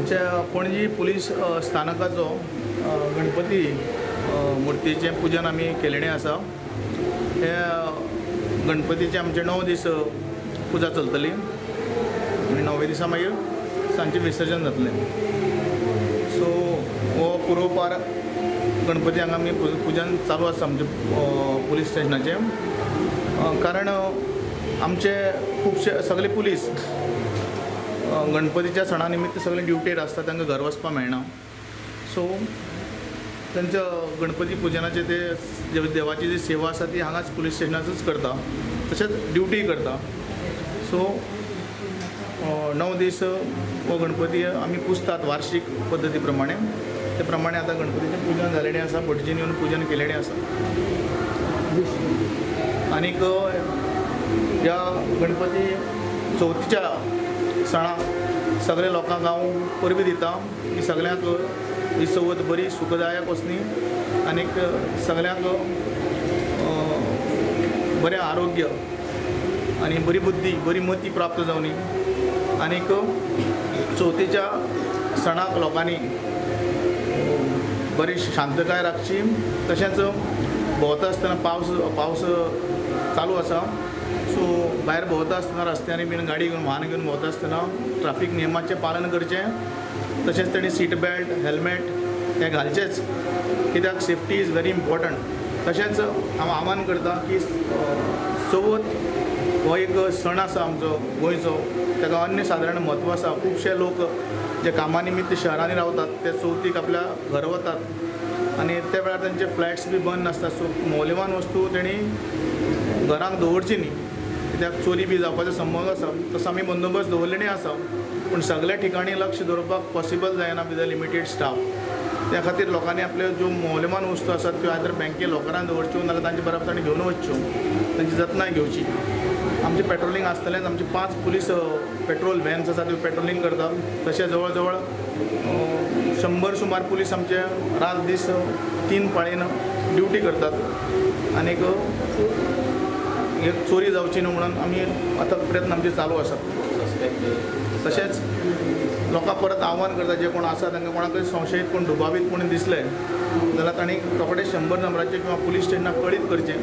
आमच्या पणजी पुलीस स्थानकाचो गणपती मुर्तीचें पुजन आमी केलेलें आसा। हे गणपतीचे आमचे 9 दीस पुजा चलतली आनी 9व्या दिसा मागीर सांजचें विसर्जन जातलें। सो हो पुरोपार गणपती हांगा आमी पुजन चालू आसा आमचे पुलीस स्टेशनाचें। कारण आमचे खुबशे सगळे पुलीस गणपतीच्या सणा निमित्त सगळे ड्युटेर आसता, तांकां घर वचपाक मेळना। सो तांच्या गणपती पुजनाचे ते देवाची जी सेवा आसा ती हांगाच पुलीस स्टेशनाचूच करता, तशेंच ड्युटी करता। सो 9 दीस हो गणपती आमी पुजतात वार्षिक पद्दती प्रमाणे। ते प्रमाणे आतां गणपतीचें पुजन जालेलें आसा, भटजीन येवन पुजन केलेलें आसा। आनीक ह्या गणपती चवथीच्या सणाक सगळे लोकांक हांव परबी दिता की सगळ्यांक ही चवथ बरी सुखदायक वचनी, आनीक सगळ्यांक बरें आरोग्य आनी बरी बुद्धी बरी मती प्राप्त जावनी। आनीक चवथीच्या सणाक लोकांनी बरी शांतकाय राखची। तशेंच भोंवता आसतना पावस चालू आसा, सो भायर भोंवता आसतना रस्त्यांनी बीन गाडी घेवन वाहन घेवन भोंवता आसतना ट्राफीक नियमाचें पालन करचें। तशेंच तेणी सीट बेल्ट हेल्मेट हें घालचेंच, कित्याक सेफ्टी इज व्हेरी इम्पॉर्टंट। तशेंच हांव आवाहन करता की चवथ हो एक सण आसा आमचो गोंयचो, ताका अन्यसाधारण म्हत्व आसा। खुबशे लोक जे कामा निमित्त शहरांनी रावतात ते चवथीक आपल्या घर वतात आनी त्या वेळार तांचे फ्लॅट्स बी बंद आसतात। सो मौल्यवान वस्तू तेणी घरांत दवरची न्ही, कित्याक चोरी बी जावपाचो संभव आसा। तसो आमी बंदोबस्त दवरलेली आसा, पूण सगळ्या ठिकाणी लक्ष दवरपाक पॉसिबल जायना विथ द लिमिटेड स्टाफ। त्या खातीर लोकांनी आपल्यो ज्यो मौल्यवान वस्तू आसात त्यो आयदर बँके लॉकरांत दवरच्यो नाजाल्यार तांचे बरोबर तांणी घेवन वचच्यो, तांची जतनाय घेवची। आमचे पेट्रोलिंग आसतलेंच, आमचे 5 पुलीस पेट्रोल व्हॅन्स आसा त्यो पेट्रोलिंग करतात। तशें जवळ जवळ 100 सुमार पुलीस आमचे रात दीस 3 पाळयेन ड्युटी करतात। आनीक चोरी जावची न्हू म्हणून आमी आतां प्रयत्न आमचे चालू आसात। तशेंच लोकांक परत आव्हान करता, जे कोण आसा तांकां कोणाकय संशयीत कोण दुबावीत कोण दिसले जाल्यार तांणी रोखडे 100 नंबराचेर किंवा पुलीस स्टेशनाक कळीत करचें।